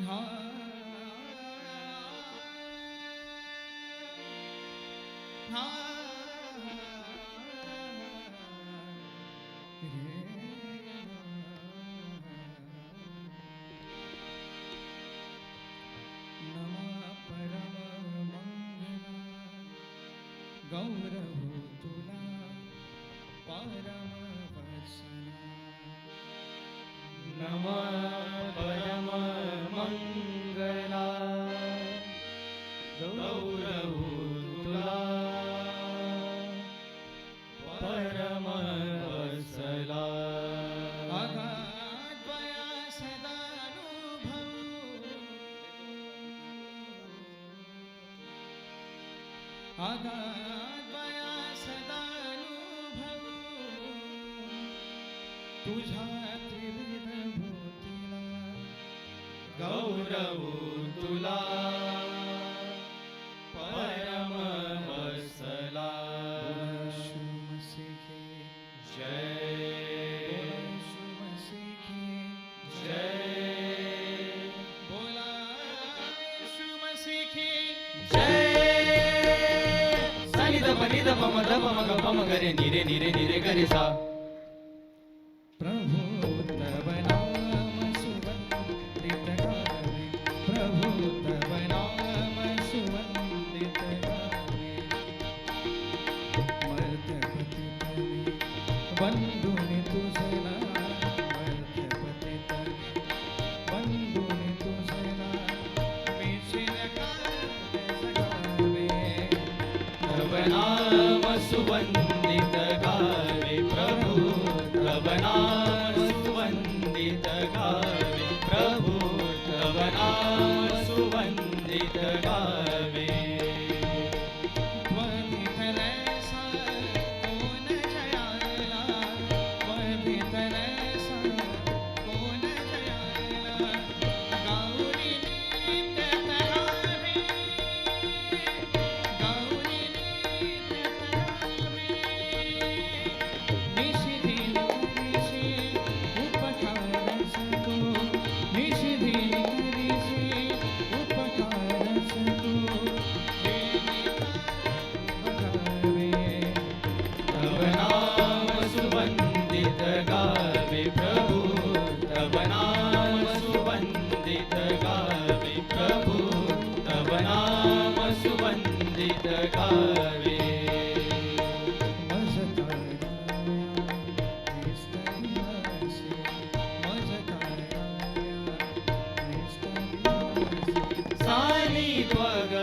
हा हा नमः परम मंगला गौरव तुला परम वत्सला नमः परम मंगला गौरव तुला परम वत्सला अगाधया सदानुभव अगाधया सदानुभव तुझ्या त्रिविध भूतीला गौरव तुला परम वत्सला शुभ सिखे जय शुभ सिखे जय बोला शुभ सिखे जय सनि द पनि द पम द पम ग पम गरे निरे निरे निरे गरे सा प्रभु तव नाम सुवंदित गावे प्रभु तव नाम सुवंदित गावे मर्त्यपति तवे बंधुनि तुझला मर्त्यपति तवे बंधुनि तुझला मिशिर गावे तव नाम सुवंदित गावे प्रभु तव नाम सुवंदित गावे प्रभु तव नाम सुवंदित गावे वधितनैसा कोण जयाला वधितनैसा कोण जयाला गौरी नित्य तरावे गौरी नित्य तरावे निशिदिन करिसे उपकार सतो निशिदिन करिसे उपकार सतो तव नाम सुवंदित गावे प्रभु तव नाम सुवंदित गावे प्रभु तव नाम सुवंदित गावे सानी त्वग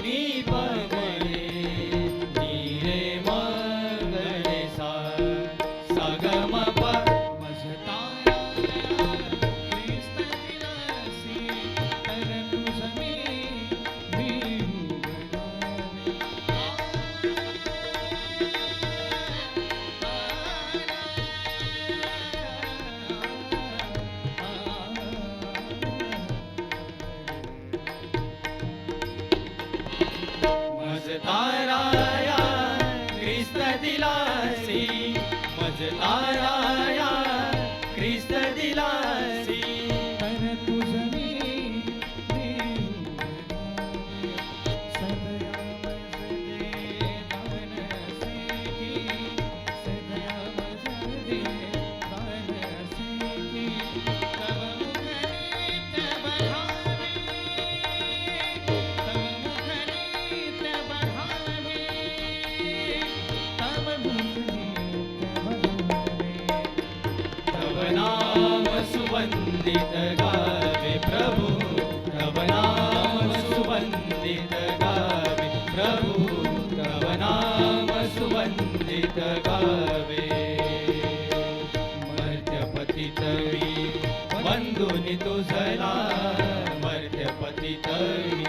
नी पगरे नी रे मगरे सा सा ग म प मज ताराया ख्रिस्त दिलासी मज ताराया ख्रिस्त दिलासी तव नाम सुवंदित गावे प्रभु तव नाम सुवंदित गावे प्रभु तव नाम सुवंदित गावे मर्त्यपति तवी बंधुनि तुझला मर्त्यपति तवी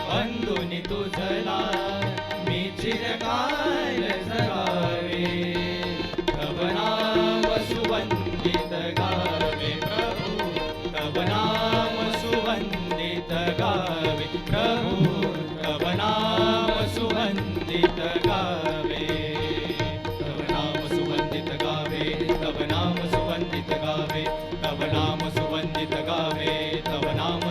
बंधुनि तुझला मी चिरकाल जगावे तव नाम सुवंदित गावे प्रभु तव नाम सुवंदित गावे प्रभु तव नाम सुवंदित गावे तव नाम सुवंदित गावे तव नाम सुवंदित गावे तव नाम सुवंदित गावे तव नाम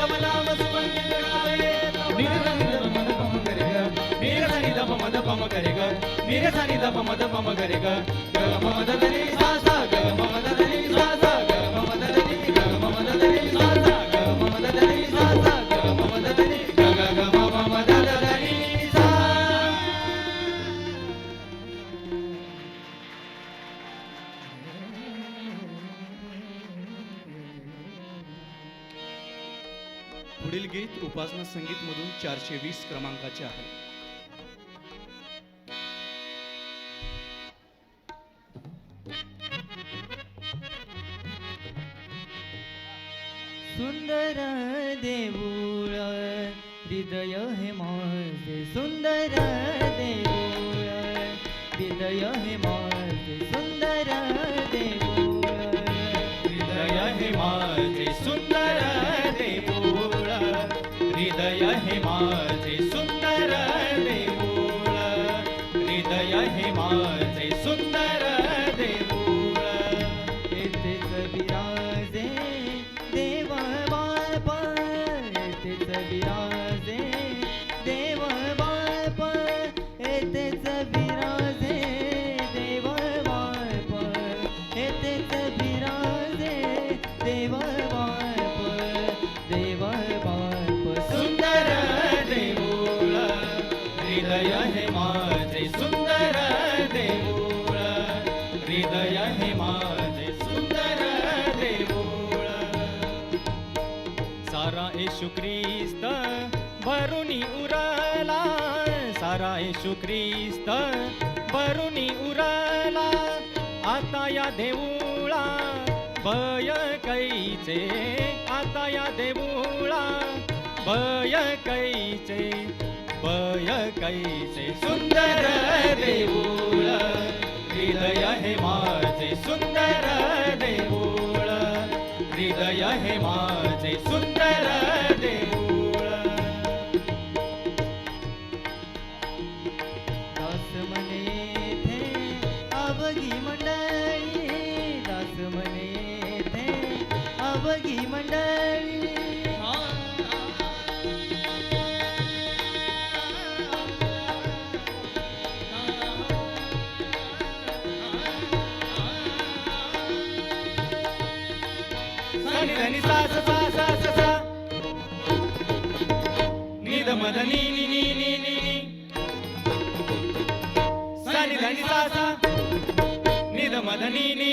तव नाम सुगंधित गावे निरे सा नि ध प म ध प म ग रे ग निरे सा नि ध प म ध प म ग रे ग निरे सा नि ध प म ध प म ग रे ग ग म म ध ध नि सा सा ग म म ध ध नि सा सा ग म म ध ध नि ग म म ध ध नि सा सा ग म म ध ध नि सा सा ग म म ध ध नि ग ग ग म म ध ध ध नि सा पुढील गीत उपासना संगीत मधून 420 क्रमांकाचे आहे. सुंदर देऊळ हृदय हे माझे सुंदर देऊळ हृदय हे माझे सुंदर देऊळ हृदय हे माझे सुंदर देऊळ हृदय हे माझे सुंदर देऊळ हृदय हे माझे सुंदर देऊळ येथेच विराजे देव बाप येथेच विराजे देव बाप येथेच विराजे देव बाप येथेच विराजे देव बाप देव बाप सुंदर देऊळ हृदय हे माझे सुंदर देऊळ हृदय हे माझे सुंदर देऊळ सारा येशू ख्रिस्त भरुनी उरला सारा येशू ख्रिस्त भरुनी उरला आता या देऊळा भय कैचे आता या देऊळा भय कैचे सुंदर देऊळ हृदय हे माझे सुंदर देऊळ हृदय हे माझे सुंदर देऊळ दास म्हणे येथे अवघी मंडळी दास म्हणे येथे अवघी मंडळी नि ध नि सा सा सा सा सा सा नि ध म ध नि नि नि नि नि नि सा नि ध नि सा सा नि ध म ध नि नि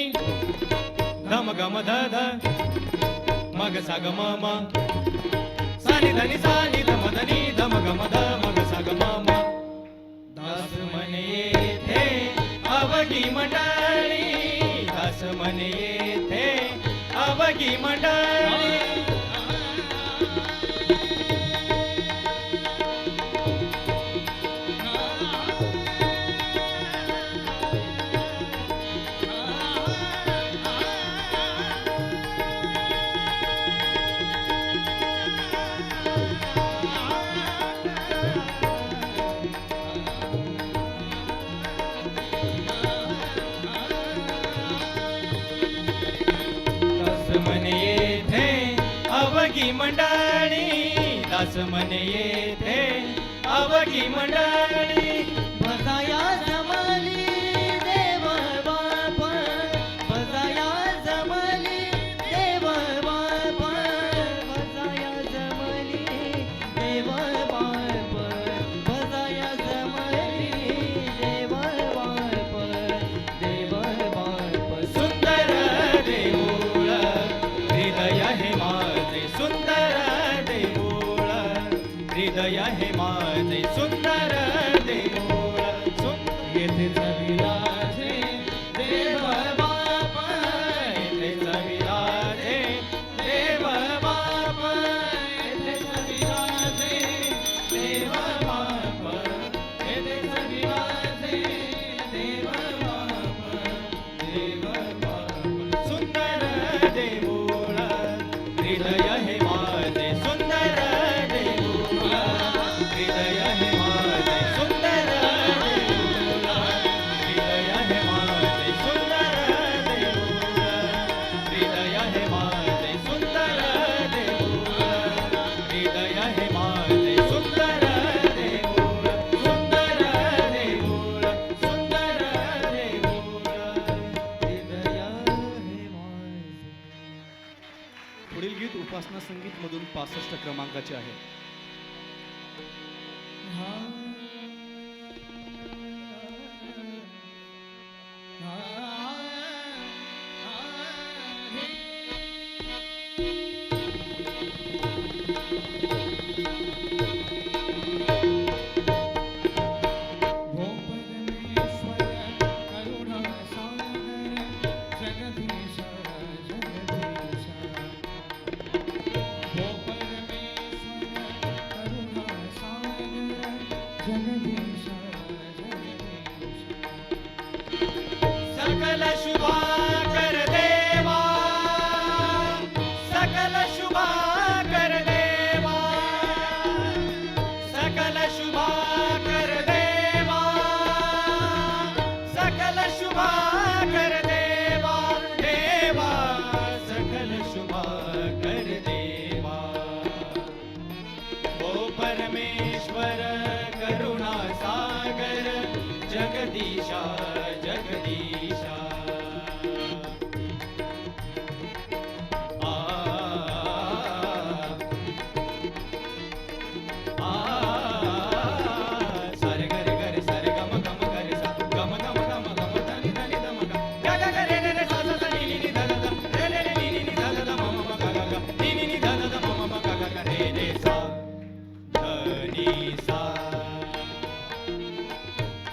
ध म ग म ध ध म ग सा ग म म सा नि ध नि सा नि ध म ध नि ध म ग म ध म ग सा ग म म दास म्हणे येथे अवघी मंडळी दास म्हणे येथे अवघी मंडळी अवघी मंडळी दास म्हणे येथे अवघी मंडळी भजाया जमली देव बाप भजाया जमली देव बाप भजाया जमली देव बाप भजाया जमली देव बाप देव बाप सुंदर देऊळ हृदय हे माझे सुंदर देऊळ हृदय हे माझे सुंदर देऊळ येथेच विराजे देव बाप येथेच विराजे देव बाप येथेच विराजे देव बाप येथेच विराजे देव बाप देव बाप सुंदर देऊळ हृदय हे माझे सुंदर देऊळ हृदय हे माझे सुंदर देऊळ हृदय 65 क्रमांकाचे आहे. सकल शुभाकर देवा, सकल शुभाकर देवा, सकल शुभाकर देवा, सकल शुभाकर देवा, देवा सकल शुभाकर देवा. ओ परमेश्वर करुणा सागर जगदीशा जगदीशा. आ आ सारे गरे गरे सारे गम गम गरे सा गम गम गम गम धनी धनी धम ग ग ग ग रे रे रे सा सा सा नी नी नी ध ध ध रे रे रे नी नी नी ध ध ध म म ग ग ग नी नी नी ध ध ध म म ग ग ग रे रे सा धनी सा.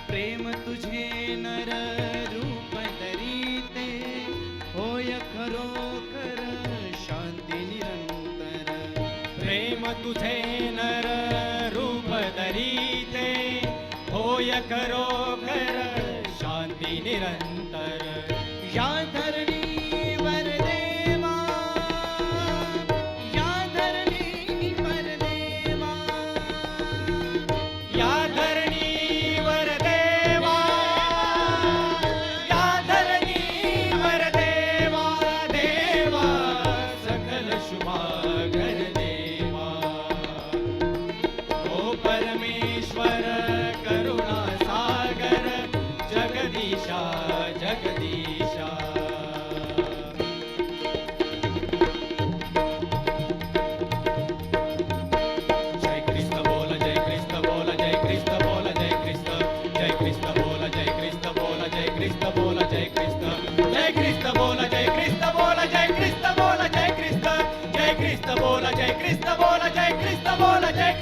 प्रेम तुझे नर रूप धरीते होय खरोखर शांती निरंतर. प्रेम तुझे नर रूप धरीते होय खरोखर शांती निरंतर. या धरणीवर देवा, या धरणीवर देवा, या धरणीवर देवा, या धरणीवर देवा, देवा सकल शुभाकर देवा. ओ परमेश्वर करुणा सागर जगदीशा जगदीशा. जय ख्रिस्त बोल, जय ख्रिस्त बोल, जय ख्रिस्त बोल, जय ख्रिस्त, जय ख्रिस्त बोल, जय ख्रिस्त बोल, जय ख्रिस्त बोल, जय ख्रिस्त, जय ख्रिस्त बोल, जय ख्रिस्त बोल, जय ख्रिस्त बोल, जय ख्रिस्त, जय ख्रिस्त बोल, जय ख्रिस्त बोल, जय ख्रिस्त बोल, जय